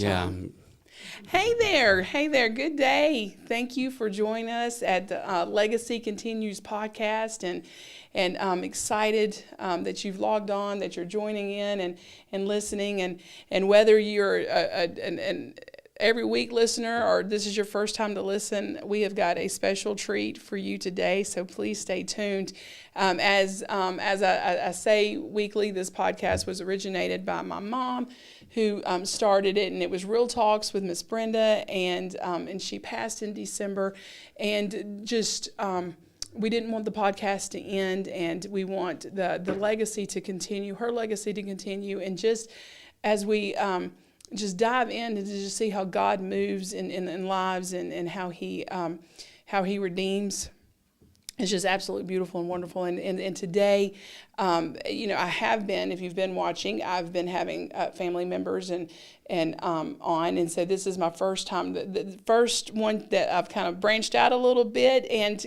more time. Hey there, good day. Thank you for joining us at the Legacy Continues podcast, and I'm excited that you've logged on, that you're joining in and listening, and whether you're an every week listener or this is your first time to listen, we have got a special treat for you today, so please stay tuned. As I say weekly, this podcast was originated by my mom, who started it, and it was Real Talks with Miss Brenda, and she passed in December, and just we didn't want the podcast to end, and we want the legacy to continue, her legacy to continue, and just as we just dive in and just see how God moves in lives and how He redeems. It's just absolutely beautiful and wonderful. And today, I have been, if you've been watching, I've been having family members and on. And so this is my first time, the first one that I've kind of branched out a little bit. And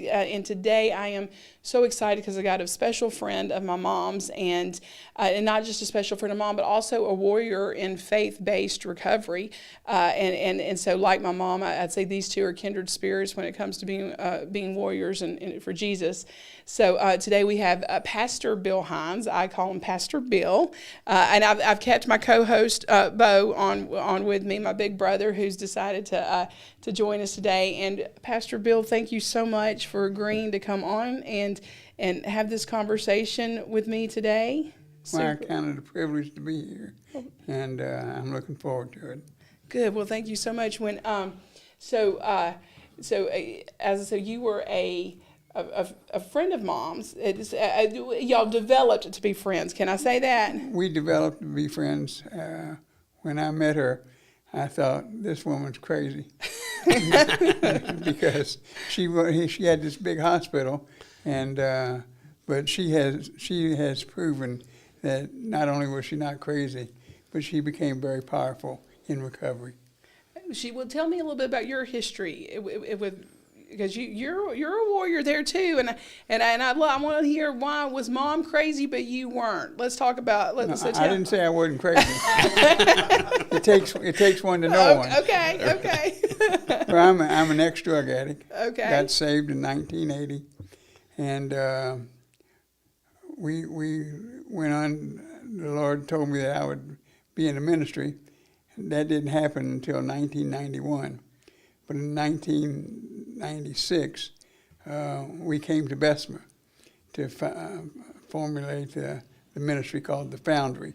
today I am so excited because I got a special friend of my mom's, and not just a special friend of mom, but also a warrior in faith-based recovery. And so like my mom, I'd say these two are kindred spirits when it comes to being warriors and for Jesus. So today we have Pastor Bill Hines. I call him Pastor Bill, and I've kept my co-host Beau on with me, my big brother, who's decided to join us today. And Pastor Bill, thank you so much for agreeing to come on and have this conversation with me today. Well, I count it a privilege to be here, and I'm looking forward to it. Good. Well, thank you so much. When so as I said, you were a friend of Mom's. Y'all developed to be friends. Can I say that? We developed to be friends. When I met her, I thought, this woman's crazy. Because she had this big hospital, and but she has proven that not only was she not crazy, but she became very powerful in recovery. She will tell me a little bit about your history with. Because you're a warrior there too, and I want to hear, why was Mom crazy but you weren't? Let's talk about. I didn't say I wasn't crazy. It takes one to know one. Okay. Well, I'm an ex-drug addict. Okay. Got saved in 1980, and we went on. The Lord told me that I would be in the ministry. That didn't happen until 1991. But in 1996, we came to Bessemer to formulate the ministry called The Foundry.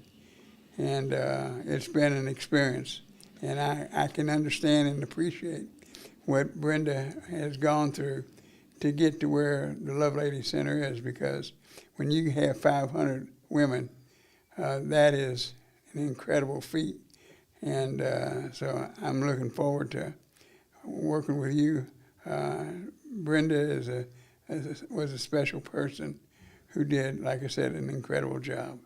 And it's been an experience. And I can understand and appreciate what Brenda has gone through to get to where the Love Lady Center is, because when you have 500 women, that is an incredible feat. And so I'm looking forward to working with you. Brenda was a special person who did, like I said, an incredible job.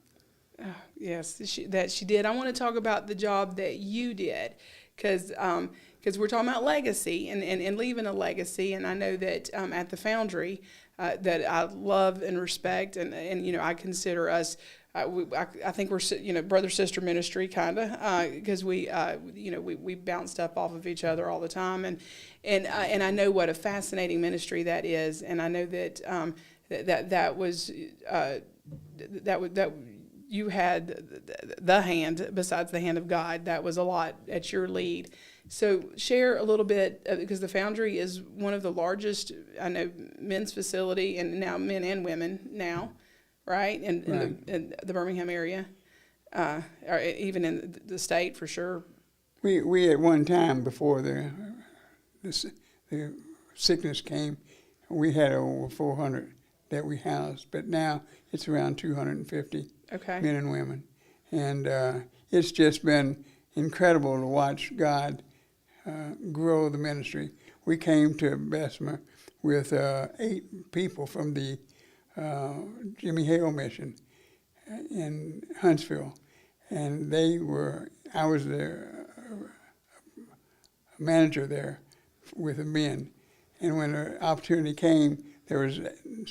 Yes, she did. I want to talk about the job that you did, because we're talking about legacy and leaving a legacy. And I know that at the Foundry that I love and respect, and I consider us. I think we're brother sister ministry kind of, because we bounce stuff off of each other all the time, and I know what a fascinating ministry that is, and I know that that was that you had the hand besides the hand of God. That was a lot at your lead. So share a little bit, because the Foundry is one of the largest, I know, men's facility, and now men and women now. Right? In the Birmingham area, or even in the state for sure. We at one time, before the sickness came, we had over 400 that we housed, but now it's around 250 men and women. And it's just been incredible to watch God grow the ministry. We came to Bessemer with 8 people from the Jimmy Hale mission in Huntsville, and I was the manager there with the men, and when the opportunity came, there was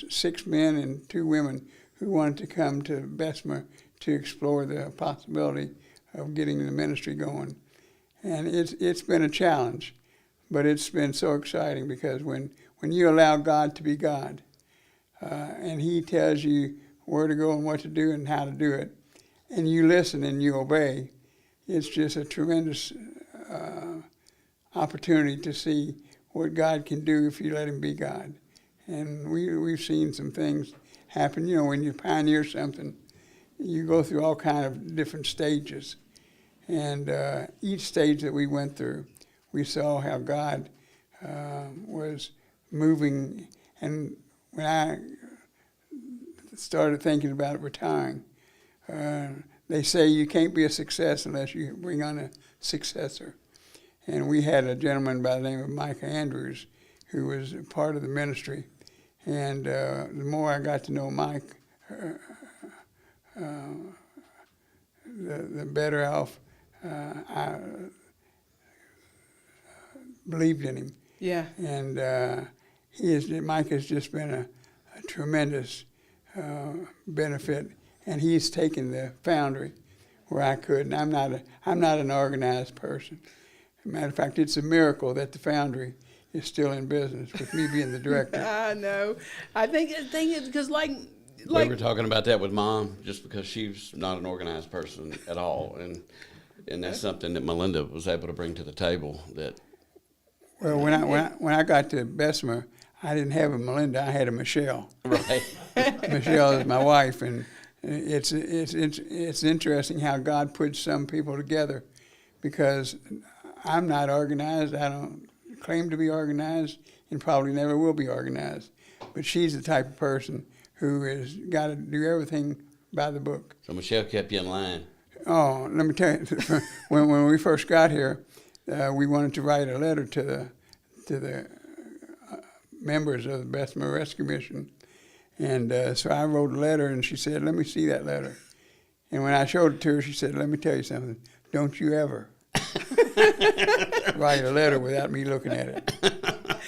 6 men and 2 women who wanted to come to Bessemer to explore the possibility of getting the ministry going. And it's been a challenge, but it's been so exciting because when you allow God to be God, and He tells you where to go and what to do and how to do it, and you listen and you obey, it's just a tremendous opportunity to see what God can do if you let Him be God. And we've seen some things happen. You know, when you pioneer something, you go through all kind of different stages. And each stage that we went through, we saw how God was moving. And when I started thinking about retiring, they say you can't be a success unless you bring on a successor. And we had a gentleman by the name of Micah Andrews who was part of the ministry. And the more I got to know Mike, the better off I believed in him. Yeah. And Mike has just been a tremendous benefit. And he's taken the foundry where I couldn't. I'm not an organized person. As a matter of fact, it's a miracle that the foundry is still in business with me being the director. I know. I think it's because we were talking about that with Mom, just because she's not an organized person at all, and that's something that Melinda was able to bring to the table. That well, when I got to Bessemer, I didn't have a Melinda. I had a Michelle. Right. Michelle is my wife, and it's interesting how God puts some people together, because I'm not organized. I don't claim to be organized, and probably never will be organized. But she's the type of person who has got to do everything by the book. So Michelle kept you in line. Oh, let me tell you, when we first got here, we wanted to write a letter to the members of the Bessemer Rescue Mission. And so I wrote a letter, and she said, "Let me see that letter." And when I showed it to her, she said, "Let me tell you something. Don't you ever write a letter without me looking at it.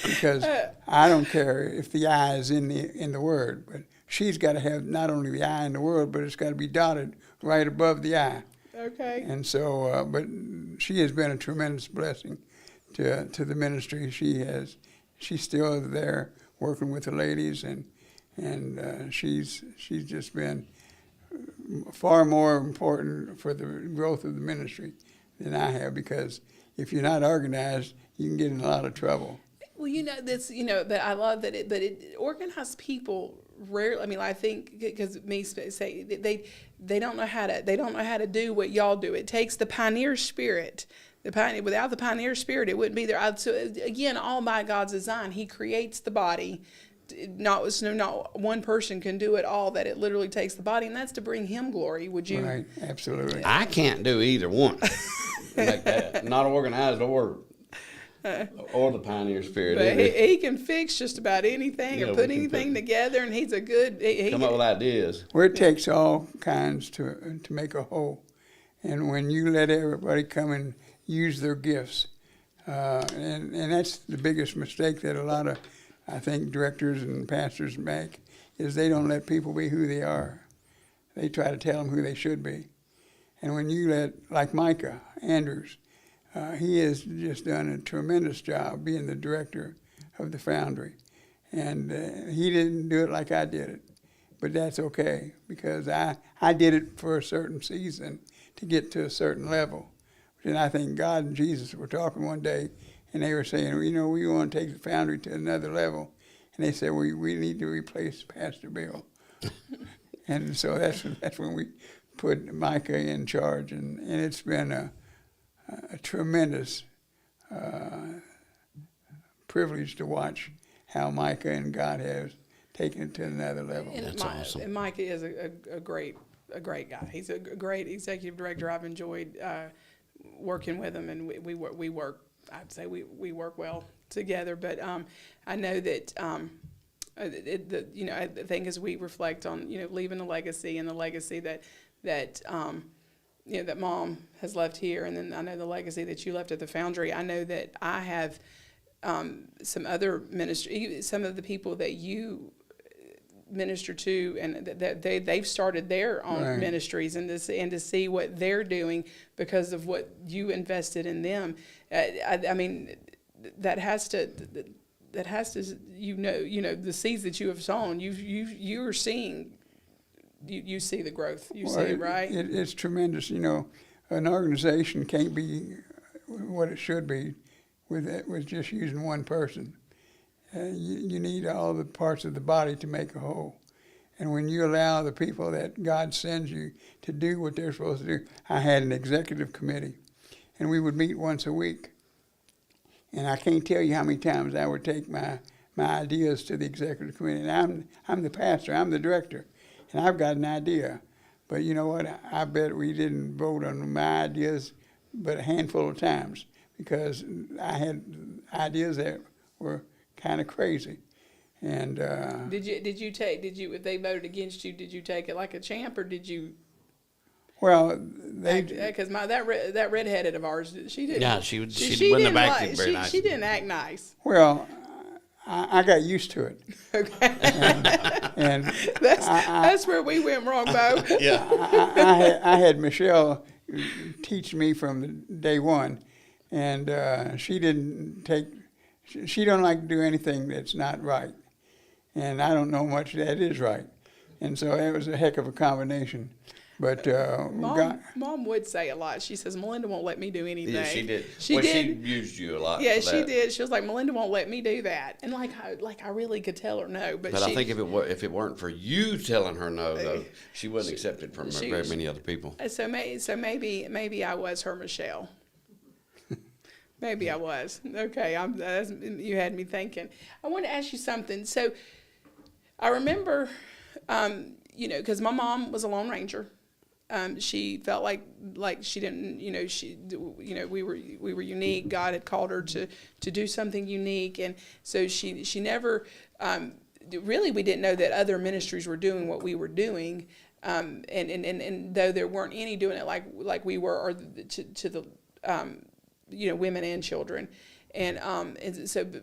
Because I don't care if the I is in the word, but she's got to have not only the I in the word, but it's got to be dotted right above the I." Okay. And so, but she has been a tremendous blessing to the ministry. She's still there working with the ladies, and she's just been far more important for the growth of the ministry than I have, because if you're not organized, you can get in a lot of trouble. Well, that I love that it organized people rarely. I mean, I think because me say they don't know how to do what y'all do. It takes the pioneer spirit. Without the pioneer spirit, it wouldn't be there. So again, all by God's design, He creates the body. Not one person can do it all. That it literally takes the body, and that's to bring Him glory. Would you? Right, absolutely. I can't do either one. Like that. Not organized or the pioneer spirit. But he can fix just about anything, or put anything together, and he's a good. Come up with ideas. Well, it takes all kinds to make a whole, and when you let everybody come and use their gifts, and that's the biggest mistake that a lot of, I think, directors and pastors make, is they don't let people be who they are. They try to tell them who they should be. And when you like Micah Andrews, he has just done a tremendous job being the director of the foundry. And he didn't do it like I did it. But that's okay, because I did it for a certain season to get to a certain level. And I think God and Jesus were talking one day, and they were saying, we want to take the foundry to another level. And they said, we need to replace Pastor Beau. And so that's when we put Micah in charge, and it's been a tremendous privilege to watch how Micah and God has taken it to another level. That's awesome. And Micah is a great guy. He's a great executive director. I've enjoyed working with him, and we work. I'd say we work well together. But I know that I think as we reflect on leaving a legacy, and the legacy that that Mom has left here, and then I know the legacy that you left at the foundry. I know that I have some other ministry, some of the people that you minister to, and that they've started their own Right. ministries, and to see what they're doing because of what you invested in them. I mean, that has to you know the seeds that you have sown. You are seeing. You see the growth. You see it, right? It's tremendous. You know, an organization can't be what it should be with just using one person. You need all the parts of the body to make a whole. And when you allow the people that God sends you to do what they're supposed to do, I had an executive committee, and we would meet once a week. And I can't tell you how many times I would take my ideas to the executive committee. And I'm the pastor, I'm the director, and I've got an idea. But you know what? I bet we didn't vote on my ideas but a handful of times, because I had ideas that were kind of crazy. And if they voted against you, did you take it like a champ, or did you? Well, Because that redheaded of ours, she didn't. Yeah, she wouldn't have acted very nice. She didn't act nice. Well, I got used to it. Okay. And that's where we went wrong, Beau. Yeah. I had Michelle teach me from day one, and she don't like to do anything that's not right, and I don't know much that is right, and so that was a heck of a combination. But Mom would say a lot. She says, Melinda won't let me do anything. Yeah, she did. She used you a lot. Yeah, for she that. did. She was like, Melinda won't let me do that. And I really could tell her no. But I think if it weren't for you telling her no, though, she wasn't accepted from she- very many other people. So maybe I was her Michelle. Maybe I was. Okay, you had me thinking. I want to ask you something. So I remember, because my mom was a Lone Ranger. She felt like she didn't, we were unique. God had called her to do something unique, and so she never really, we didn't know that other ministries were doing what we were doing, and though there weren't any doing it like we were, or to the women and children, and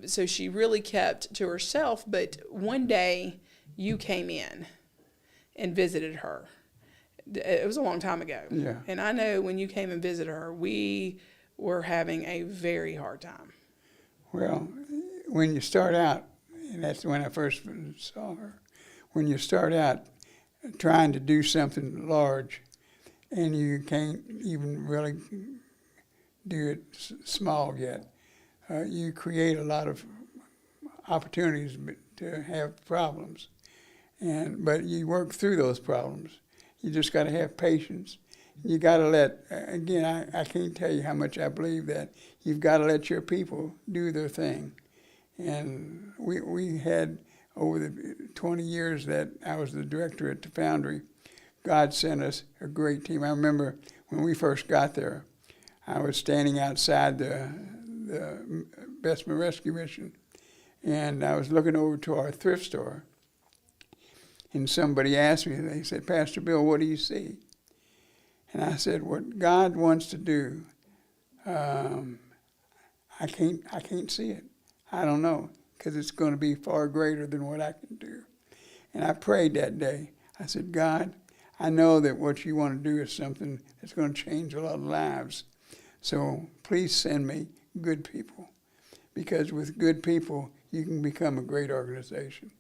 so she really kept to herself. But one day you came in and visited her. It was a long time ago. Yeah. And I know when you came and visited her, we were having a very hard time. Well, when you start out, and that's when I first saw her, when you start out trying to do something large and you can't even really do it small yet, you create a lot of opportunities to have problems. But you work through those problems. You just got to have patience. You got to again, I can't tell you how much I believe that you've got to let your people do their thing. And we had, over the 20 years that I was the director at the Foundry, God sent us a great team. I remember when we first got there, I was standing outside the Bessemer Rescue Mission, and I was looking over to our thrift store. And somebody asked me, they said, Pastor Bill, what do you see? And I said, what God wants to do, I can't see it. I don't know, because it's going to be far greater than what I can do. And I prayed that day. I said, God, I know that what you want to do is something that's going to change a lot of lives. So please send me good people, because with good people, you can become a great organization.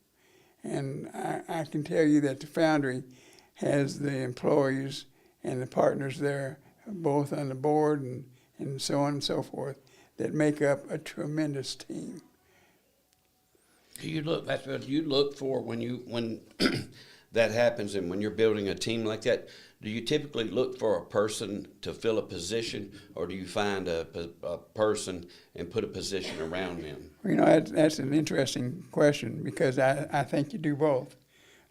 And I can tell you that the Foundry has the employees and the partners there, both on the board and so on and so forth, that make up a tremendous team. You look for when that happens, and when you're building a team like that, do you typically look for a person to fill a position, or do you find a person and put a position around them? Well, that's an interesting question, because I think you do both.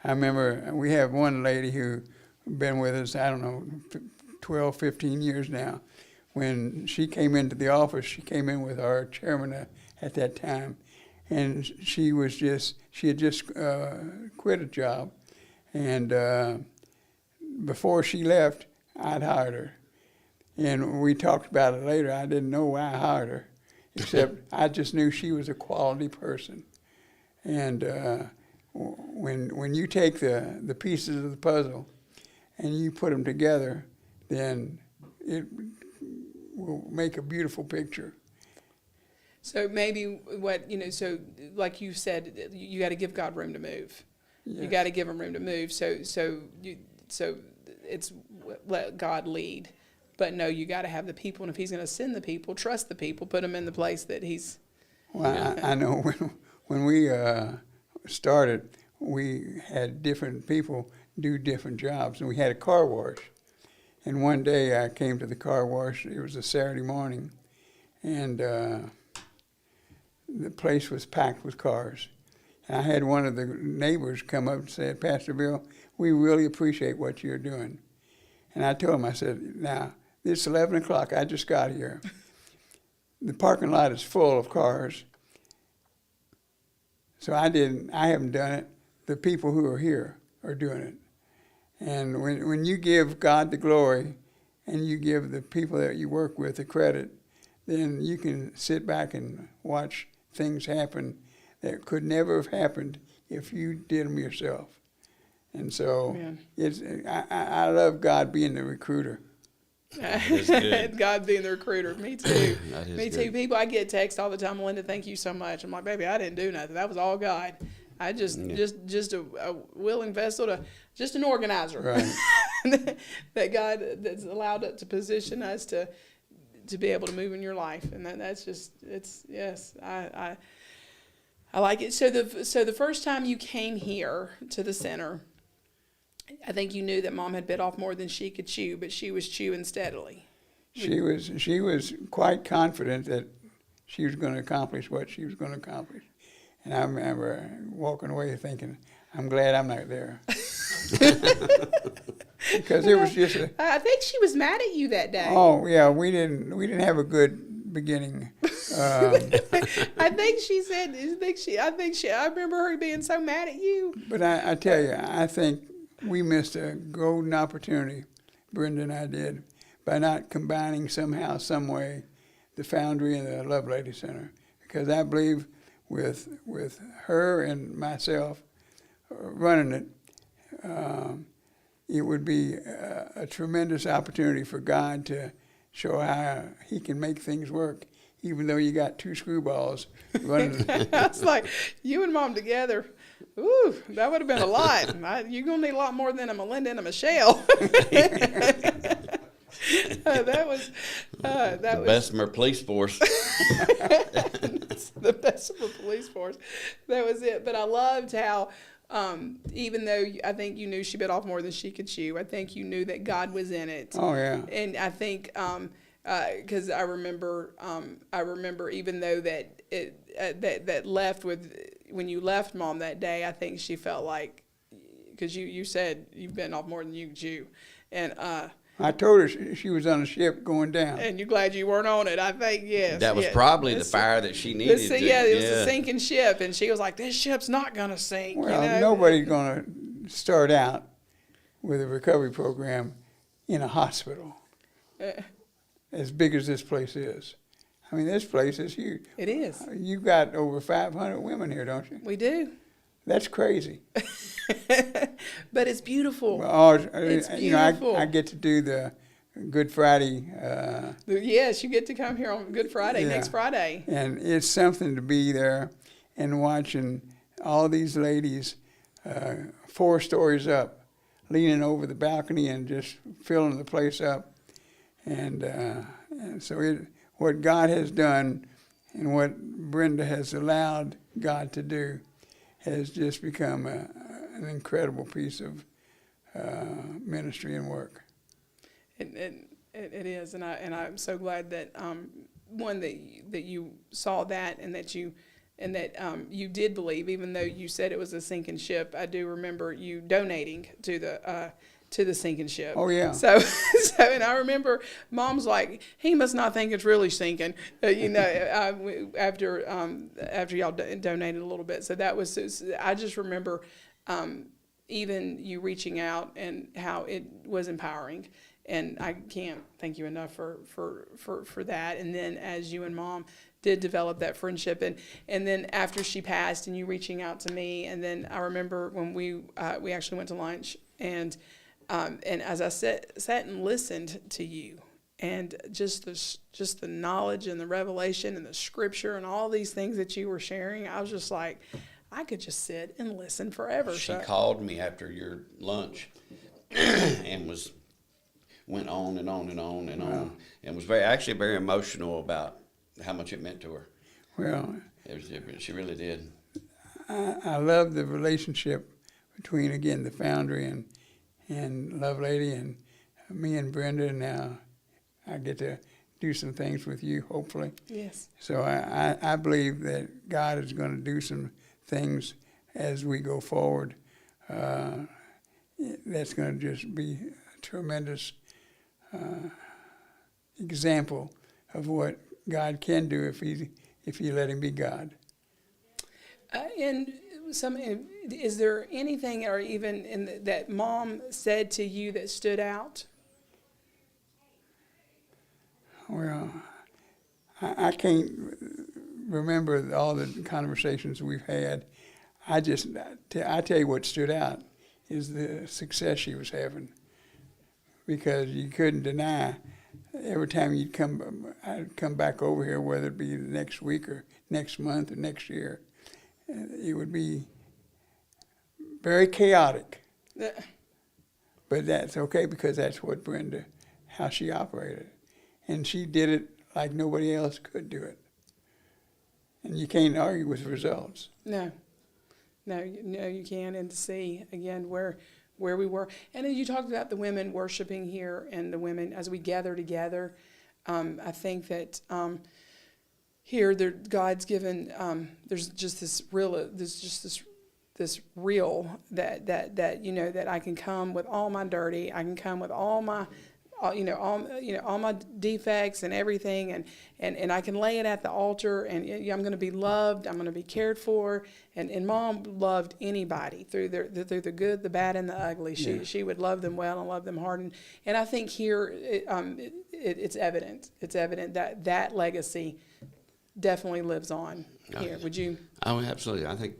I remember we have one lady who's been with us, 12, 15 years now. When she came into the office, she came in with our chairman at that time, and she had just quit a job, and before she left, I'd hired her. And we talked about it later. I didn't know why I hired her, except I just knew she was a quality person. And when you take the pieces of the puzzle and you put them together, then it will make a beautiful picture. So maybe so like you said, you got to give God room to move. Yes. You got to give him room to move. So it's let God lead. But no, you got to have the people, and if he's going to send the people, trust the people, put them in the place that he's. Well, I know when we started, we had different people do different jobs, and we had a car wash. And one day I came to the car wash. It was a Saturday morning, and the place was packed with cars. And I had one of the neighbors come up and said, "Pastor Bill, we really appreciate what you're doing." And I told him, I said, "Now, it's 11 o'clock. I just got here. The parking lot is full of cars. So I haven't done it. The people who are here are doing it." And when you give God the glory and you give the people that you work with the credit, then you can sit back and watch things happen that could never have happened if you did them yourself. And so I love God being the recruiter. God being the recruiter. Me too. Me too. Good. People, I get texts all the time, "Melinda, thank you so much." I'm like, "Baby, I didn't do nothing. That was all God. I just a willing vessel just an organizer." Right. That God that's allowed it to position us to be able to move in your life, and that's just I like it. So the first time you came here to the center, I think you knew that Mom had bit off more than she could chew, but she was chewing steadily. She was quite confident that she was going to accomplish what she was going to accomplish. And I remember walking away thinking, I'm glad I'm not there. Because it was just I think she was mad at you that day. Oh yeah, we didn't have a good beginning. I think she said. I remember her being so mad at you. But I tell you, I think we missed a golden opportunity, Brenda and I did, by not combining somehow, some way, the Foundry and the Love Lady Center. Because I believe with her and myself running it, it would be a tremendous opportunity for God to show how he can make things work, even though you got two screwballs running. I was like, you and Mom together, ooh, that would have been a lot. You're going to need a lot more than a Melinda and a Michelle. That was Bessemer Police Force. The Bessemer Police Force. That was it. But I loved how, even though I think you knew she bit off more than she could chew, I think you knew that God was in it. Oh yeah. And I think because I remember even though that that left with when you left Mom that day, I think she felt like, because you said you've bitten off more than you can chew, and I told her she was on a ship going down. and you're glad you weren't on it. I think yes. That was probably the fire that she needed. It was a sinking ship, and she was like, "This ship's not gonna sink." Well, nobody's going to start out with a recovery program in a hospital as big as this place is. I mean, this place is huge. It is. You've got over 500 women here, don't you? We do. That's crazy. But it's beautiful. It's beautiful. You know, I get to do the Good Friday. Yes, you get to come here on Good Friday, next Friday. And it's something to be there and watching all these ladies 4 stories up, leaning over the balcony and just filling the place up. And so what God has done and what Brenda has allowed God to do has just become an incredible piece of ministry and work. It is, and I'm so glad that one that you saw that and that you did believe, even though you said it was a sinking ship. I do remember you donating to the sinking ship. Oh yeah. So and I remember Mom's like, he must not think it's really sinking, after y'all donated a little bit. So that was, I just remember even you reaching out and how it was empowering. And I can't thank you enough for that. And then as you and Mom did develop that friendship. And then after she passed and you reaching out to me, and then I remember when we actually went to lunch, and as I sat and listened to you, and just the knowledge and the revelation and the scripture and all these things that you were sharing, I was just like, I could just sit and listen forever. She called me after your lunch and went on and on and on and on, and was actually very emotional about how much it meant to her. Well, she really did. I love the relationship between, again, the Foundry and Lovelady and me and Brenda. Now I get to do some things with you, hopefully. Yes. So I believe that God is going to do some things as we go forward. That's going to just be a tremendous example of what God can do if you let Him be God. And is there anything, or even that Mom said to you that stood out? Well, I can't remember all the conversations we've had. I tell you what stood out is the success she was having, because you couldn't deny every time I'd come back over here, whether it be the next week or next month or next year, it would be very chaotic. But that's okay, because that's what how she operated. And she did it like nobody else could do it. And you can't argue with results. No, you can't. And to see, again, where we were. And then you talked about the women worshiping here, and the women as we gather together. I think that here God's given, there's just this real, this real that that I can come with all my dirty, I can come with all my all my defects and everything, and I can lay it at the altar, and I'm going to be loved, I'm going to be cared for, and Mom loved anybody through the good, the bad, and the ugly. She would love them well and love them hard, and I think here it's evident that legacy definitely lives on here. Would you? Oh, absolutely. I think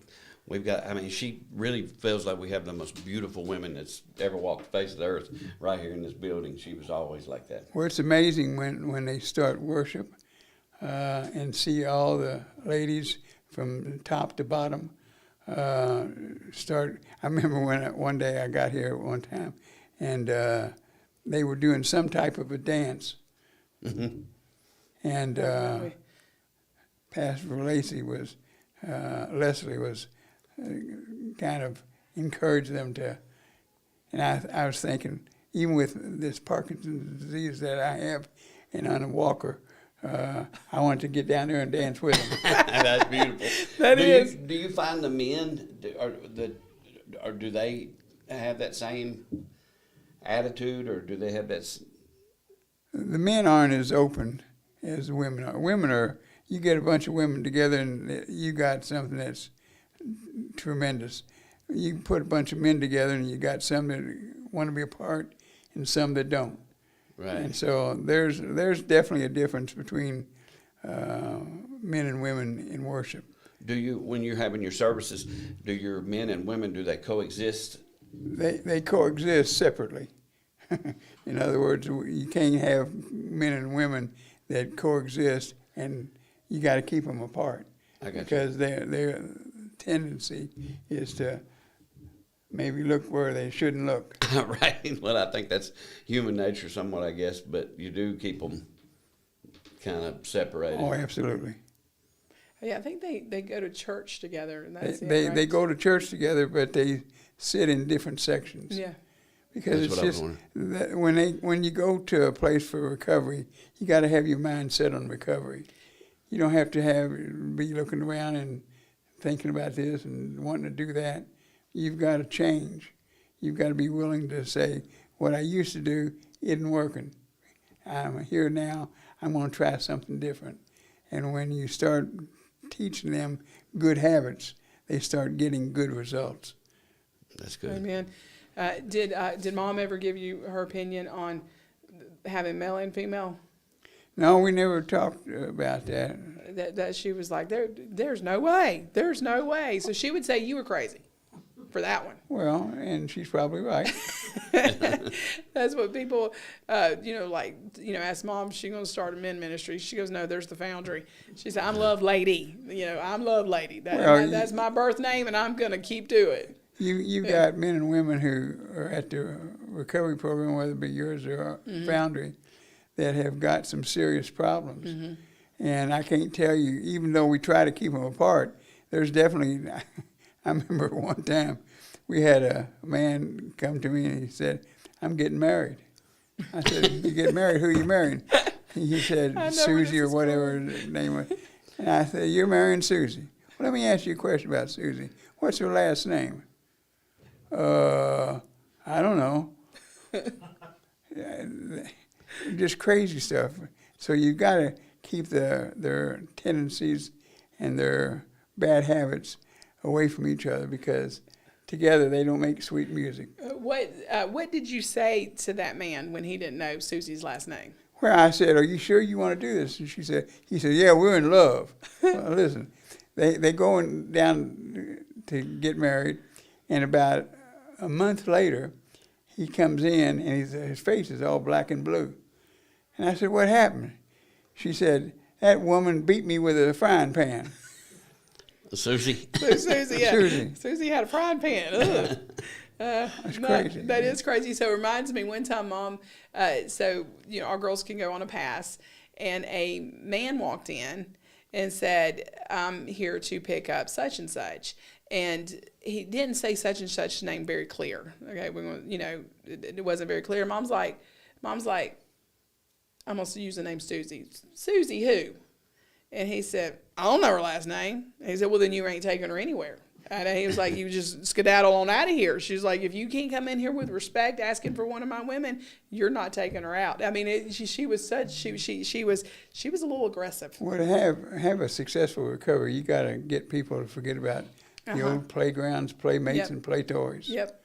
she really feels like we have the most beautiful women that's ever walked the face of the earth right here in this building. She was always like that. Well, it's amazing when they start worship and see all the ladies from top to bottom start. I remember one day I got here at one time, and they were doing some type of a dance. Mm-hmm. And Pastor Leslie was kind of encouraged them to, and I was thinking, even with this Parkinson's disease that I have and on a walker, I wanted to get down there and dance with them. That's beautiful. Do you find the men, or do they have that same attitude, or do they have that? The men aren't as open as the women are. Women are, you get a bunch of women together and you got something that's tremendous. You put a bunch of men together and you got some that want to be apart and some that don't. Right. And so there's definitely a difference between men and women in worship. Do you, when you're having your services, do your men and women, do they coexist? They coexist separately. In other words, you can't have men and women that coexist, and you got to keep them apart. I got because their tendency is to maybe look where they shouldn't look. Right. Well, I think that's human nature somewhat, I guess, but you do keep them kind of separated. Oh, absolutely. Yeah, I think they go to church together, and that's They right? go to church together, but they sit in different sections. Yeah. Because that's it's just that when you go to a place for recovery, you got to have your mind set on recovery. You don't have to be looking around and thinking about this and wanting to do that. You've got to change. You've got to be willing to say, what I used to do isn't working. I'm here now. I'm going to try something different. And when you start teaching them good habits, they start getting good results. That's good. Amen. Did Mom ever give you her opinion on having male and female? No, we never talked about that. That she was like, there's no way. There's no way. So she would say you were crazy for that one. Well, and she's probably right. That's what people, ask Mom, she's going to start a men ministry. She goes, no, there's the Foundry. She said, I'm Love Lady. I'm Love Lady. That's my birth name, and I'm going to keep to it. You got men and women who are at the recovery program, whether it be yours or Foundry, that have got some serious problems. Mm-hmm. And I can't tell you, even though we try to keep them apart, there's definitely, I remember one time we had a man come to me and he said, I'm getting married. I said, you get married? Who are you marrying? He said, Susie or whatever her name was. And I said, you're marrying Susie. Well, let me ask you a question about Susie. What's her last name? I don't know. Just crazy stuff. So you've got to keep their tendencies and their bad habits away from each other, because together they don't make sweet music. What did you say to that man when he didn't know Susie's last name? Well, I said, are you sure you want to do this? And he said, yeah, we're in love. Well, listen, they going down to get married, and about a month later, he comes in and his face is all black and blue. And I said, what happened? She said, that woman beat me with a frying pan. Susie? Susie, yeah. Susie. Susie had a frying pan. That's crazy. That is crazy. So it reminds me, one time, Mom, our girls can go on a pass, and a man walked in and said, I'm here to pick up such and such. And he didn't say such and such name very clear. Okay, it wasn't very clear. Mom's like, I'm going to use the name Susie. Susie who? And he said, I don't know her last name. And he said, well, then you ain't taking her anywhere. And he was like, you just skedaddle on out of here. She's like, if you can't come in here with respect asking for one of my women, you're not taking her out. I mean, she was a little aggressive. Well, to have a successful recovery, you got to get people to forget about the old playgrounds, playmates, and play toys. Yep.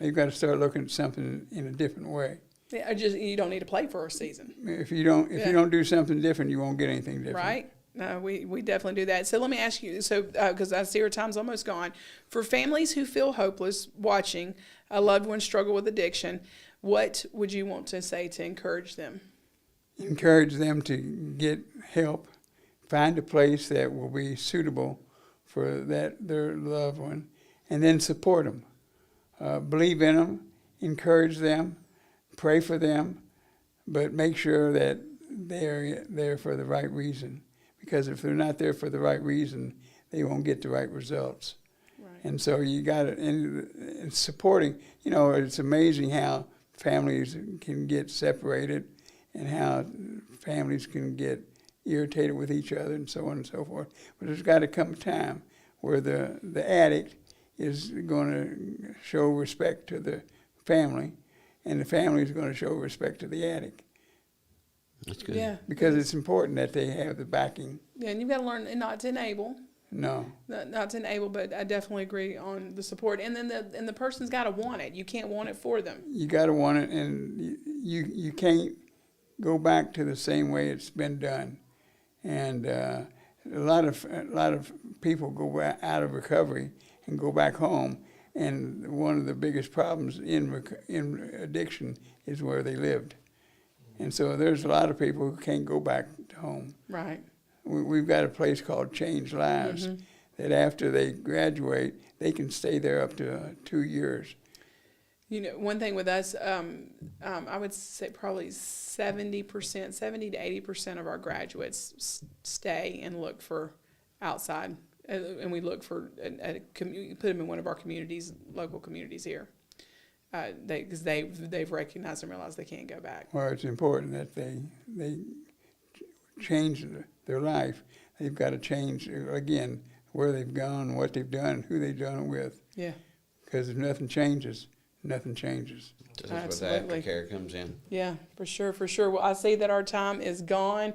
You've got to start looking at something in a different way. Yeah, you don't need to play for a season. If you don't do something different, you won't get anything different. Right. No, we definitely do that. So let me ask you, because I see our time's almost gone. For families who feel hopeless watching a loved one struggle with addiction, what would you want to say to encourage them? Encourage them to get help, find a place that will be suitable for their loved one, and then support them. Believe in them, encourage them, pray for them, but make sure that they're there for the right reason. Because if they're not there for the right reason, they won't get the right results. Right. And so you got to, and supporting, it's amazing how families can get separated and how families can get irritated with each other and so on and so forth. But there's got to come a time where the addict is going to show respect to the family, and the family is going to show respect to the addict. That's good. Yeah. Because it's important that they have the backing. Yeah, and you've got to learn not to enable. No. Not to enable, but I definitely agree on the support. And then the person's got to want it. You can't want it for them. You got to want it, and you can't go back to the same way it's been done. And a lot of people go out of recovery and go back home, and one of the biggest problems in addiction is where they lived. And so there's a lot of people who can't go back home. Right. We've got a place called Change Lives, that after they graduate, they can stay there up to 2 years. One thing with us, I would say probably 70 to 80% of our graduates stay and look for outside, and we look for put them in one of our communities, local communities here. Because they've recognized and realized they can't go back. Well, it's important that they change their life. They've got to change, again, where they've gone, what they've done, who they've done it with. Yeah. Because if nothing changes, nothing changes. That's where the aftercare comes in. Yeah, for sure. Well, I see that our time is gone.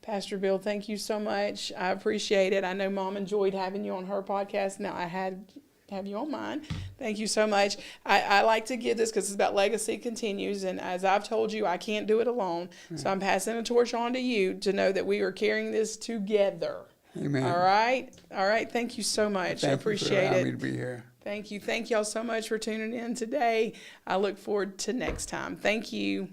Pastor Bill, thank you so much. I appreciate it. I know Mom enjoyed having you on her podcast. Now, I had have you on mine. Thank you so much. I like to give this because it's about Legacy Continues, and as I've told you, I can't do it alone. So I'm passing the torch on to you to know that we are carrying this together. Amen. All right? All right. Thank you so much. I Thank you for appreciate allowing me it. to be here. Thank you. Thank y'all so much for tuning in today. I look forward to next time. Thank you.